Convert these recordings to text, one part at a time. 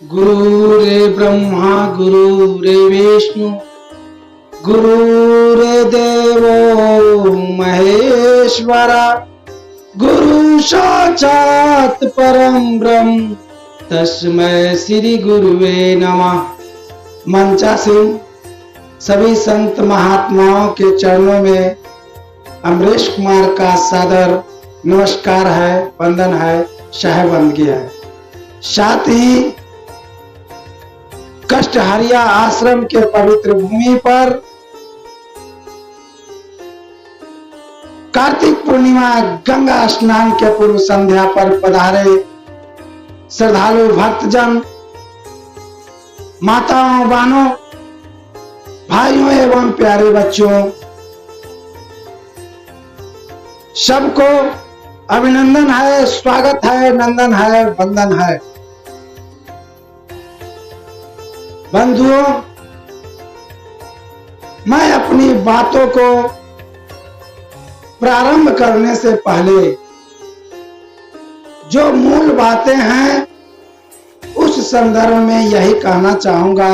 गुरुरे ब्रह्मा गुरुरेविष्णु गुरुर्देवो महेश्वरा गुरु साक्षात् परम ब्रह्म तस्मै श्री गुरुवे नमः। मंचासीन सभी संत महात्माओं के चरणों में अमरीश कुमार का सादर नमस्कार है, वंदन है, सहबंदगी है। साथ ही कष्टहरिया आश्रम के पवित्र भूमि पर कार्तिक पूर्णिमा गंगा स्नान के पूर्व संध्या पर पधारे श्रद्धालु भक्तजन, माताओं, बहनों, भाइयों एवं प्यारे बच्चों, सबको अभिनंदन है, स्वागत है, नंदन है, वंदन है। बंधुओं, मैं अपनी बातों को प्रारंभ करने से पहले जो मूल बातें हैं उस संदर्भ में यही कहना चाहूंगा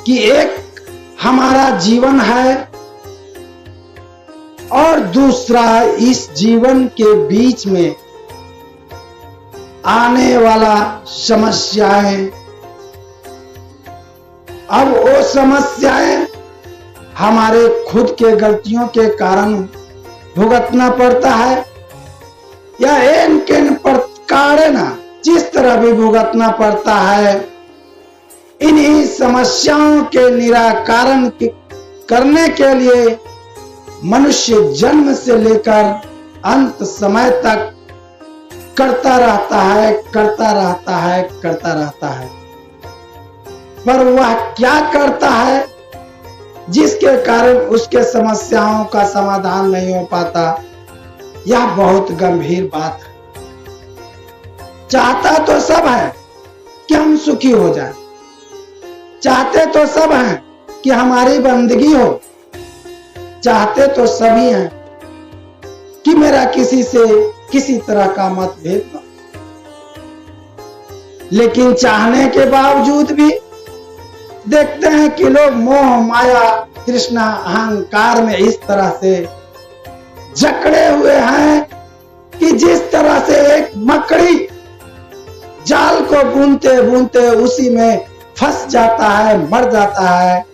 कि एक हमारा जीवन है और दूसरा इस जीवन के बीच में आने वाला समस्याएं। अब वो समस्याएं हमारे खुद के गलतियों के कारण भुगतना पड़ता है या इनके कारण जिस तरह भी भुगतना पड़ता है, इन्हीं समस्याओं के निराकरण करने के लिए मनुष्य जन्म से लेकर अंत समय तक करता रहता है, करता रहता है, करता रहता है। पर वह क्या करता है जिसके कारण उसके समस्याओं का समाधान नहीं हो पाता? यह बहुत गंभीर बात है। चाहता तो सब है कि हम सुखी हो जाएं, चाहते तो सब हैं कि हमारी बंदगी हो, चाहते तो सभी हैं कि मेरा किसी से किसी तरह का मतभेद न, लेकिन चाहने के बावजूद भी देखते हैं कि लोग मोह माया तृष्णा अहंकार में इस तरह से जकड़े हुए हैं कि जिस तरह से एक मकड़ी जाल को बुनते बुनते उसी में फंस जाता है, मर जाता है,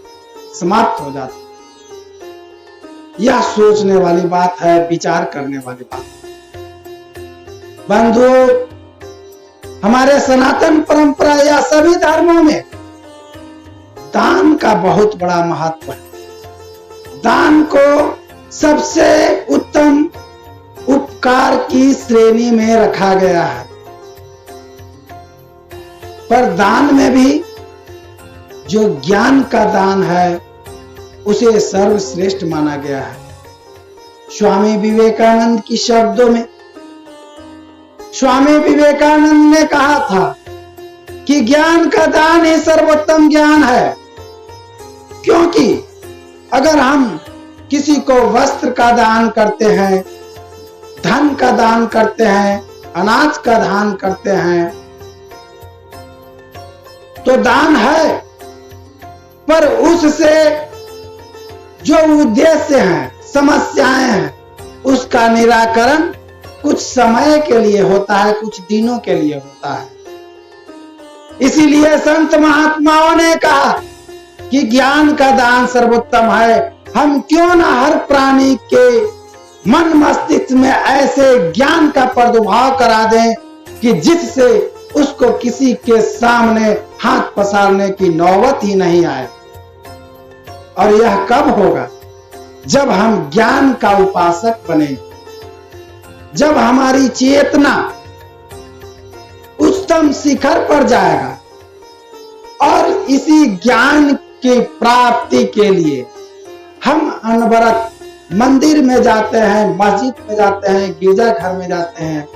समाप्त हो जाता है। यह सोचने वाली बात है, विचार करने वाली बात है। बंधुओं, हमारे सनातन परंपरा या सभी धर्मों में दान का बहुत बड़ा महत्व है। दान को सबसे उत्तम उपकार की श्रेणी में रखा गया है, पर दान में भी जो ज्ञान का दान है उसे सर्वश्रेष्ठ माना गया है। स्वामी विवेकानंद की शब्दों में स्वामी विवेकानंद ने कहा था कि ज्ञान का दान ही सर्वोत्तम ज्ञान है, क्योंकि अगर हम किसी को वस्त्र का दान करते हैं, धन का दान करते हैं, अनाज का दान करते हैं तो दान है, पर उससे जो उद्देश्य है, समस्याएं हैं, उसका निराकरण कुछ समय के लिए होता है, कुछ दिनों के लिए होता है। इसीलिए संत महात्माओं ने कहा कि ज्ञान का दान सर्वोत्तम है। हम क्यों ना हर प्राणी के मन मस्तिष्क में ऐसे ज्ञान का प्रादुर्भाव करा दें कि जिससे उसको किसी के सामने हाथ पसारने की नौबत ही नहीं आए। और यह कब होगा? जब हम ज्ञान का उपासक बनेंगे, जब हमारी चेतना उच्चतम शिखर पर जाएगा और इसी ज्ञान की प्राप्ति के लिए हम अनवरत मंदिर में जाते हैं, मस्जिद में जाते हैं, गिरजाघर में जाते हैं,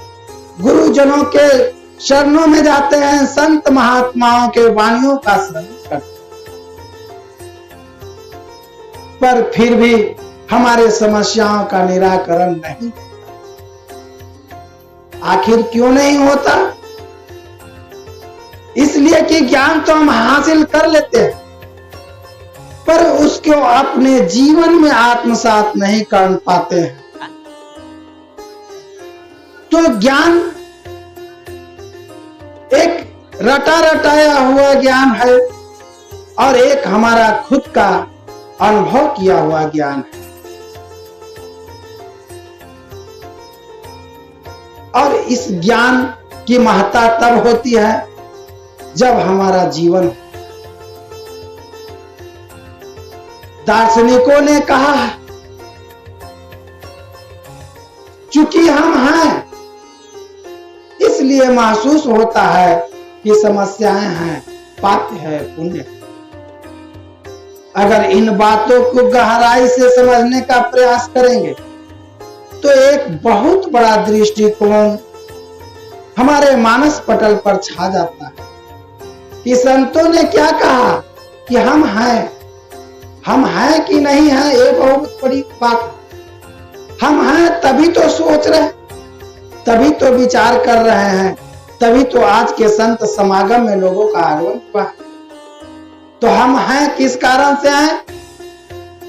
गुरुजनों के चरणों में जाते हैं, संत महात्माओं के वाणियों का श्रवण करते हैं, पर फिर भी हमारे समस्याओं का निराकरण नहीं। आखिर क्यों नहीं होता? इसलिए कि ज्ञान तो हम हासिल कर लेते हैं, पर उसको अपने जीवन में आत्मसात नहीं कर पाते हैं। तो ज्ञान एक रटा रटाया हुआ ज्ञान है और एक हमारा खुद का अनुभव किया हुआ ज्ञान है। और इस ज्ञान की महत्ता तब होती है जब हमारा जीवन, दार्शनिकों ने कहा है, चूंकि हम हैं इसलिए महसूस होता है कि समस्याएं हैं, पाप है, पुण्य। अगर इन बातों को गहराई से समझने का प्रयास करेंगे तो एक बहुत बड़ा दृष्टिकोण हमारे मानस पटल पर छा जाता है कि संतों ने क्या कहा कि हम हैं कि नहीं है, ये बहुत बड़ी बात। हम हैं तभी तो सोच रहे, तभी तो विचार कर रहे हैं, तभी तो आज के संत समागम में लोगों का आगमन हुआ। तो हम हैं किस कारण से हैं?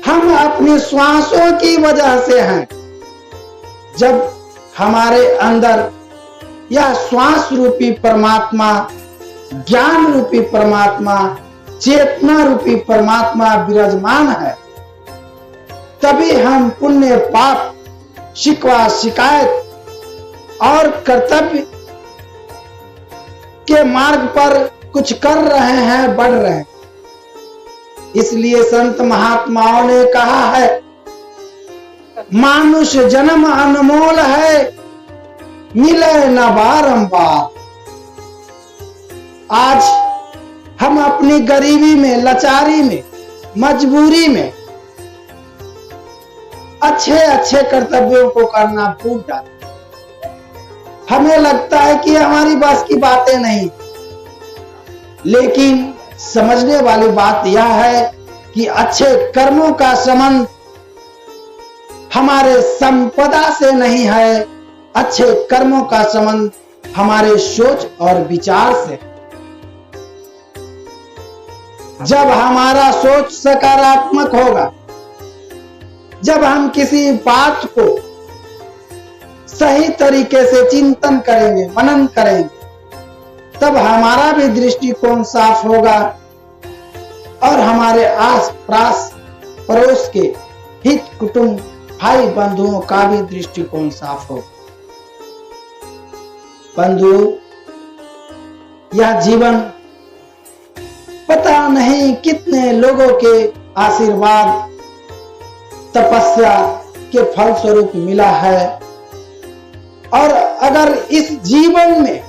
हम अपनी श्वासों की वजह से हैं। जब हमारे अंदर यह श्वास रूपी परमात्मा, ज्ञान रूपी परमात्मा, चेतना रूपी परमात्मा विराजमान है, तभी हम पुण्य पाप, शिकवा शिकायत और कर्तव्य के मार्ग पर कुछ कर रहे हैं, बढ़ रहे हैं। इसलिए संत महात्माओं ने कहा है, मानुष जन्म अनमोल है, मिले न बारंबार। आज हम अपनी गरीबी में, लाचारी में, मजबूरी में अच्छे कर्तव्यों को करना भूल जाते। हमें लगता है कि हमारी बस की बातें नहीं, लेकिन समझने वाली बात यह है कि अच्छे कर्मों का संबंध हमारे संपदा से नहीं है, अच्छे कर्मों का संबंध हमारे सोच और विचार से। जब हमारा सोच सकारात्मक होगा, जब हम किसी बात को सही तरीके से चिंतन करेंगे, मनन करेंगे, तब हमारा भी दृष्टिकोण साफ होगा और हमारे आस पास पड़ोस के हित, कुटुंब, भाई बंधुओं का भी दृष्टिकोण साफ होगा। बंधुओं, यह जीवन पता नहीं कितने लोगों के आशीर्वाद, तपस्या के फलस्वरूप मिला है। और अगर इस जीवन में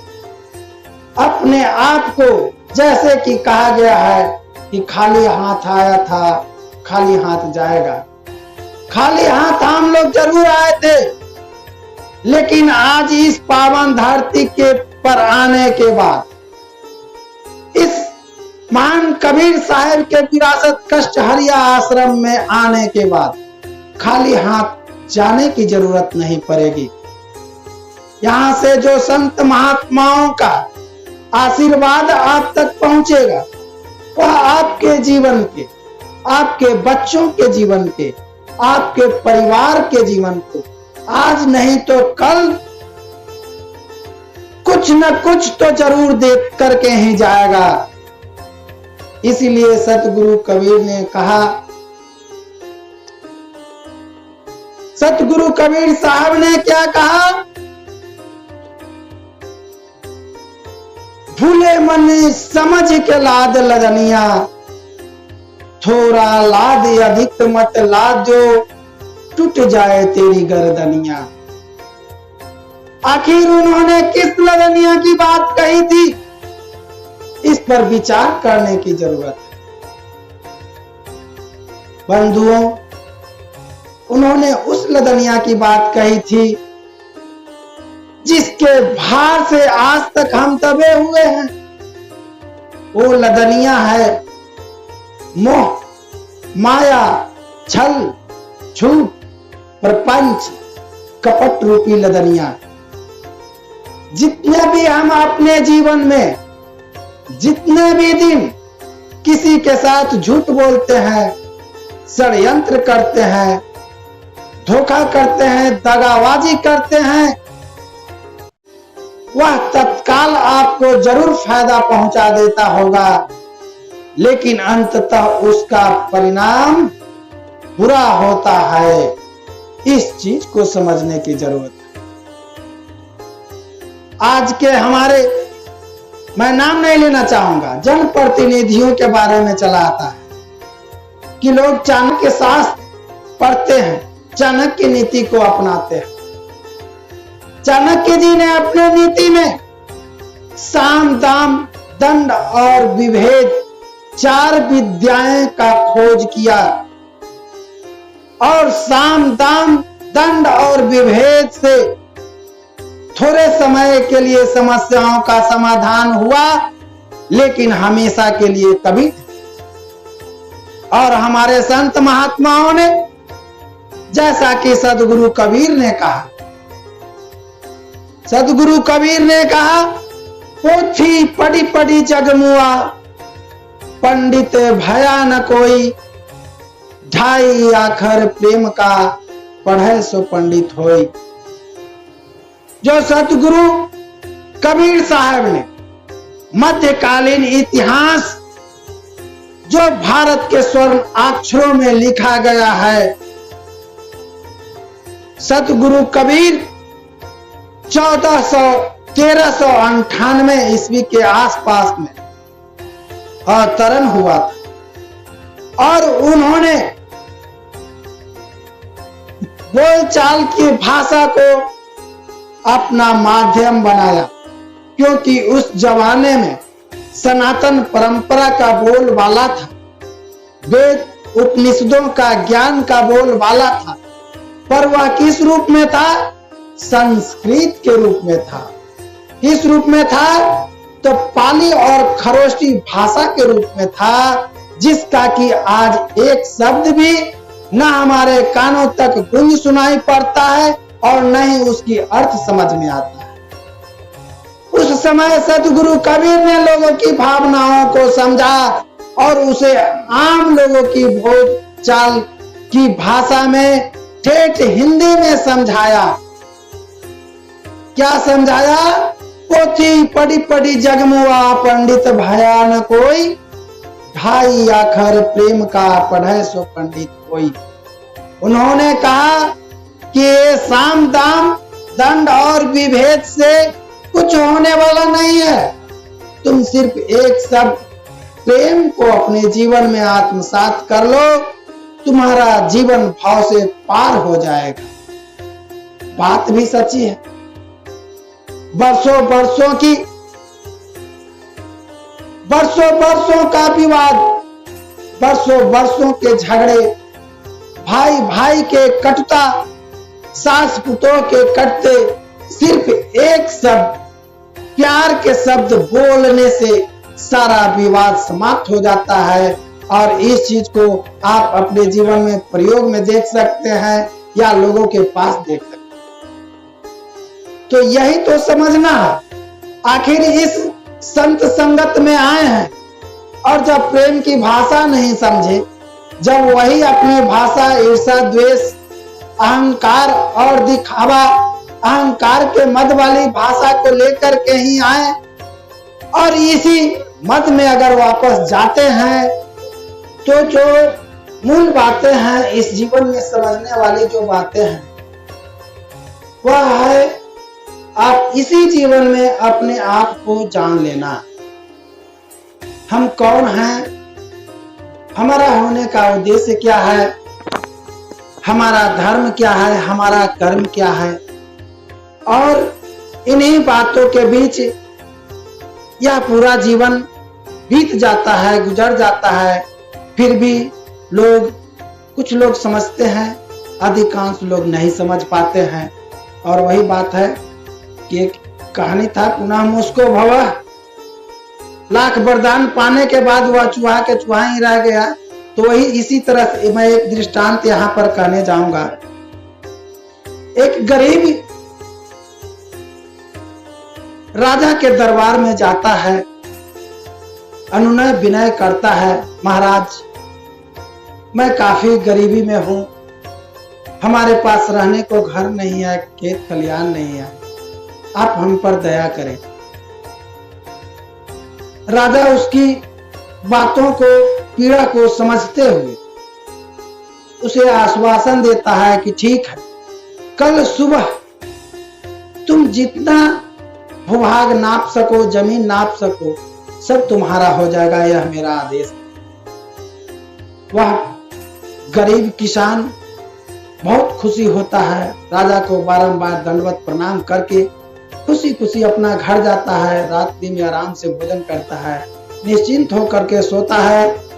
अपने आप को, जैसे कि कहा गया है कि खाली हाथ आया था, खाली हाथ जाएगा, खाली हाथ हम लोग जरूर आए थे, लेकिन आज इस पावन धरती के पर आने के बाद, इस महान कबीर साहब के विरासत कष्टहरिया आश्रम में आने के बाद खाली हाथ जाने की जरूरत नहीं पड़ेगी। यहां से जो संत महात्माओं का आशीर्वाद आप तक पहुंचेगा, वह आपके जीवन के, आपके बच्चों के जीवन के, आपके परिवार के जीवन को आज नहीं तो कल कुछ न कुछ तो जरूर देख करके ही जाएगा। इसीलिए सतगुरु कबीर ने कहा, सतगुरु कबीर साहब ने क्या कहा, भूले मन समझ के लाद लदनिया, थोड़ा लाद अधिक मत लाद, जो टूट जाए तेरी गर्दनिया। आखिर उन्होंने किस लदनिया की बात कही थी, इस पर विचार करने की जरूरत है। बंधुओं, उन्होंने उस लदनिया की बात कही थी जिसके भार से आज तक हम दबे हुए हैं। वो लदनिया है मोह, माया, छल, झूठ, प्रपंच, कपट रूपी लदनिया। जितने भी हम अपने जीवन में जितने भी दिन किसी के साथ झूठ बोलते हैं, षड्यंत्र करते हैं, धोखा करते हैं, दगाबाजी करते हैं, वह तत्काल आपको जरूर फायदा पहुंचा देता होगा, लेकिन अंततः उसका परिणाम बुरा होता है। इस चीज को समझने की जरूरत है। आज के हमारे, मैं नाम नहीं लेना चाहूंगा, जनप्रतिनिधियों के बारे में चला आता है कि लोग चाणक्य शास्त्र पढ़ते हैं, चाणक्य नीति को अपनाते हैं। चाणक्य जी ने अपने नीति में साम, दाम, दंड और विभेद 4 विद्याएं का खोज किया और साम, दाम, दंड और विभेद से थोड़े समय के लिए समस्याओं का समाधान हुआ, लेकिन हमेशा के लिए कभी। और हमारे संत महात्माओं ने, जैसा कि सदगुरु कबीर ने कहा, सदगुरु कबीर ने कहा, पोथी पढ़ी पढ़ी जगमुआ, पंडित भया न कोई, ढाई आखर प्रेम का, पढ़े सो पंडित होई। जो सतगुरु कबीर साहब ने मध्यकालीन इतिहास जो भारत के स्वर्ण अक्षरों में लिखा गया है, सतगुरु कबीर 1398 ईस्वी के आसपास में अवतरण हुआ था और उन्होंने बोलचाल की भाषा को अपना माध्यम बनाया, क्योंकि उस जमाने में सनातन परंपरा का बोलबाला था, वेद उपनिषदों का ज्ञान का बोलबाला था, पर वह किस रूप में था? संस्कृत के रूप में था। किस रूप में था? तो पाली और खरोष्टी भाषा के रूप में था, जिसका कि आज एक शब्द भी न हमारे कानों तक गूंज सुनाई पड़ता है और न ही उसकी अर्थ समझ में आता है। उस समय सतगुरु कबीर ने लोगों की भावनाओं को समझा और उसे आम लोगों की बोलचाल की भाषा में, ठेठ हिंदी में समझाया। क्या समझाया? पोथी पढ़ी पढ़ी जगमुआ, पंडित भया न कोई, ढाई आखर प्रेम का, पढ़े सो पंडित कोई। उन्होंने कहा कि ये साम, दाम, दंड और विभेद से कुछ होने वाला नहीं है। तुम सिर्फ एक शब्द प्रेम को अपने जीवन में आत्मसात कर लो, तुम्हारा जीवन भाव से पार हो जाएगा। बात भी सच्ची है। वर्षों का विवाद, वर्षों के झगड़े, भाई भाई के कटुता, सास पुतों के कटते, सिर्फ एक शब्द, प्यार के शब्द बोलने से सारा विवाद समाप्त हो जाता है। और इस चीज को आप अपने जीवन में प्रयोग में देख सकते हैं या लोगों के पास देख सकते हैं। तो यही तो समझना है। आखिर इस संत संगत में आए हैं और जब प्रेम की भाषा नहीं समझे, जब वही अपनी भाषा ईर्ष्या, द्वेष, अहंकार और दिखावा, अहंकार के मद वाली भाषा को लेकर के ही आए और इसी मद में अगर वापस जाते हैं, तो जो मूल बातें हैं इस जीवन में समझने वाली जो बातें हैं, वह है आप इसी जीवन में अपने आप को जान लेना। हम कौन हैं, हमारा होने का उद्देश्य क्या है, हमारा धर्म क्या है, हमारा कर्म क्या है। और इन्हीं बातों के बीच यह पूरा जीवन बीत जाता है, गुजर जाता है। फिर भी कुछ लोग समझते हैं, अधिकांश लोग नहीं समझ पाते हैं। और वही बात है कि एक कहानी था, पुनः मुस्को भव, लाख वरदान पाने के बाद वह चूहा के चूहा ही रह गया। तो वही इसी तरह से मैं एक दृष्टांत यहां पर कहने जाऊंगा। एक गरीब राजा के दरबार में जाता है, अनुनय विनय करता है, महाराज मैं काफी गरीबी में हूं, हमारे पास रहने को घर नहीं है, खेत खलियान नहीं है, आप हम पर दया करें। राजा उसकी बातों को, पीड़ा को समझते हुए उसे आश्वासन देता है कि ठीक है, कल सुबह तुम जितना भूभाग नाप सको, जमीन नाप सको, सब तुम्हारा हो जाएगा, यह मेरा आदेश है। वह गरीब किसान बहुत खुशी होता है, राजा को बारंबार दंडवत प्रणाम करके खुशी खुशी अपना घर जाता है, रात्रि में आराम से भोजन करता है, निश्चिंत होकर के सोता है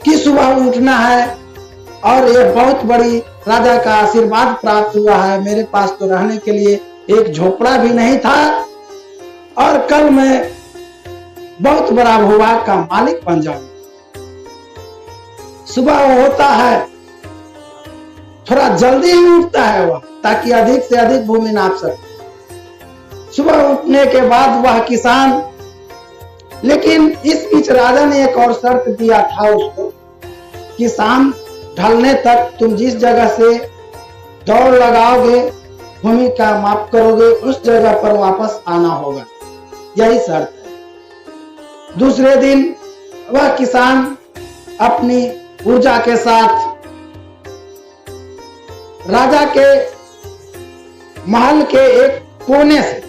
कि सुबह उठना है और यह बहुत बड़ी राजा का आशीर्वाद प्राप्त हुआ है, मेरे पास तो रहने के लिए एक झोपड़ा भी नहीं था और कल मैं बहुत बड़ा भूभाग का मालिक बन जाऊंगा। सुबह होता है, थोड़ा जल्दी ही उठता है वह, ताकि अधिक से अधिक भूमि नाप सके। सुबह उठने के बाद वह किसान, लेकिन इस बीच राजा ने एक और शर्त दिया था उसको कि शाम ढलने तक तुम जिस जगह से दौड़ लगाओगे, भूमि का माप करोगे, उस जगह पर वापस आना होगा, यही शर्त है। दूसरे दिन वह किसान अपनी ऊर्जा के साथ राजा के महल के एक कोने से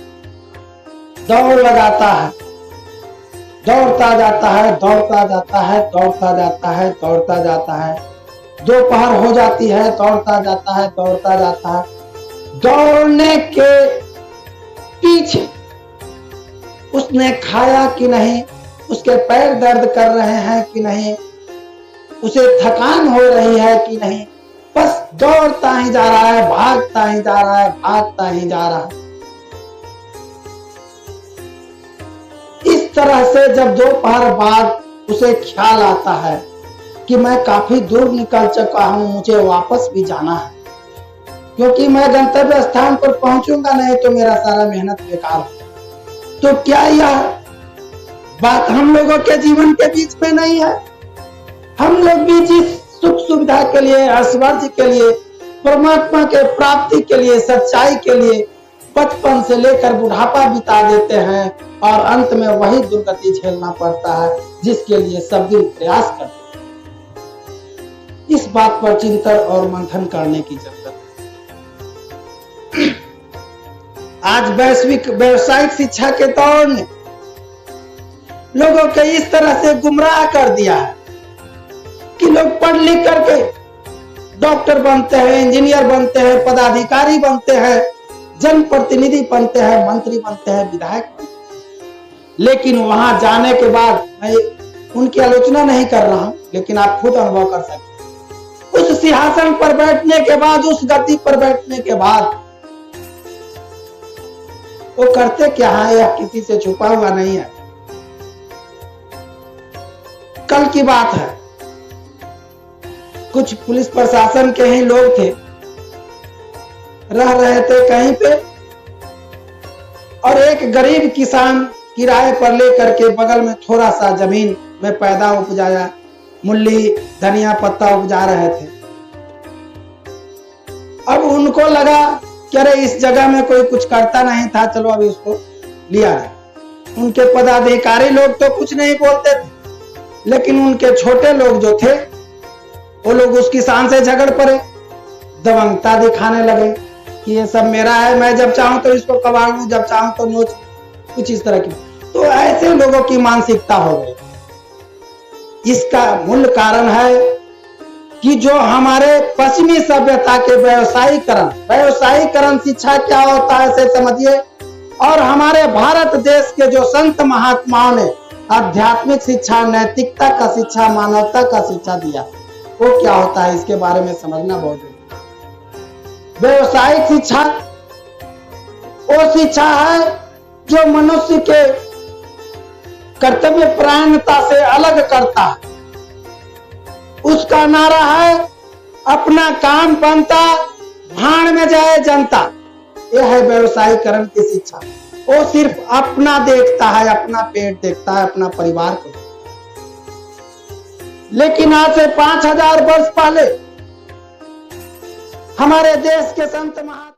दौड़ लगाता है, दौड़ता जाता है, दौड़ता जाता है, दौड़ता जाता है, दौड़ता जाता है, दोपहर हो जाती है, दौड़ता जाता है, दौड़ता जाता है। दौड़ने के पीछे उसने खाया कि नहीं, उसके पैर दर्द कर रहे हैं कि नहीं, उसे थकान हो रही है कि नहीं, बस दौड़ता ही जा रहा है, भागता ही जा रहा है, भागता ही जा रहा है। इस तरह से जब दोपहर बाद उसे ख्याल आता है कि मैं काफी दूर निकल चुका हूं, मुझे वापस भी जाना है, क्योंकि मैं गंतव्य स्थान पर पहुंचूंगा नहीं तो मेरा सारा मेहनत बेकार हो। तो क्या यह बात हम लोगों के जीवन के बीच में नहीं है? हम लोग भी जिस सुख सुविधा के लिए, ऐश्वर्य के लिए, परमात्मा के प्राप्ति के लिए, सच्चाई के लिए बचपन से लेकर बुढ़ापा बिता देते हैं और अंत में वही दुर्गति झेलना पड़ता है जिसके लिए सब दिन प्रयास करते हैं। इस बात पर चिंतन और मंथन करने की जरूरत है। आज वैश्विक व्यावसायिक शिक्षा के दौर ने लोगों को इस तरह से गुमराह कर दिया है कि लोग पढ़ लिख करके डॉक्टर बनते हैं, इंजीनियर बनते हैं, पदाधिकारी बनते हैं, जनप्रतिनिधि बनते हैं, मंत्री बनते हैं, विधायक बनते हैं। लेकिन वहां जाने के बाद, मैं उनकी आलोचना नहीं कर रहा हूं, लेकिन आप खुद अनुभव कर सकते हैं, उस सिंहासन पर बैठने के बाद, उस गद्दी पर बैठने के बाद वो करते क्या है, यह किसी से छुपा हुआ नहीं है। कल की बात है, कुछ पुलिस प्रशासन के ही लोग थे, रह रहे थे कहीं पे, और एक गरीब किसान किराए पर लेकर के बगल में थोड़ा सा जमीन में पैदा उपजाया, मूली, धनिया पत्ता उपजा रहे थे। अब उनको लगा कि अरे इस जगह में कोई कुछ करता नहीं था, चलो अभी उसको लिया जाए। उनके पदाधिकारी लोग तो कुछ नहीं बोलते थे, लेकिन उनके छोटे लोग जो थे वो लोग उस किसान से झगड़ पड़े, दबंगता दिखाने लगे कि ये सब मेरा है, मैं जब चाहूं तो इसको कबाड़ लूं, जब चाहूं तो नोच, कुछ इस तरह की। तो ऐसे लोगों की मानसिकता हो गई। इसका मूल कारण है कि जो हमारे पश्चिमी सभ्यता के व्यवसायीकरण शिक्षा क्या होता है से समझिए, और हमारे भारत देश के जो संत महात्माओं ने आध्यात्मिक शिक्षा, नैतिकता का शिक्षा, मानवता का शिक्षा दिया, वो क्या होता है इसके बारे में समझना बहुत जरूरी है। व्यवसायिक शिक्षा वो शिक्षा है जो मनुष्य के कर्तव्य परायणता से अलग करता है। उसका नारा है अपना काम बनता, भाड़ में जाए जनता। यह है व्यवसायीकरण की शिक्षा। वो सिर्फ अपना देखता है, अपना पेट देखता है, अपना परिवार को। लेकिन आज से 5000 वर्ष पहले हमारे देश के संत महा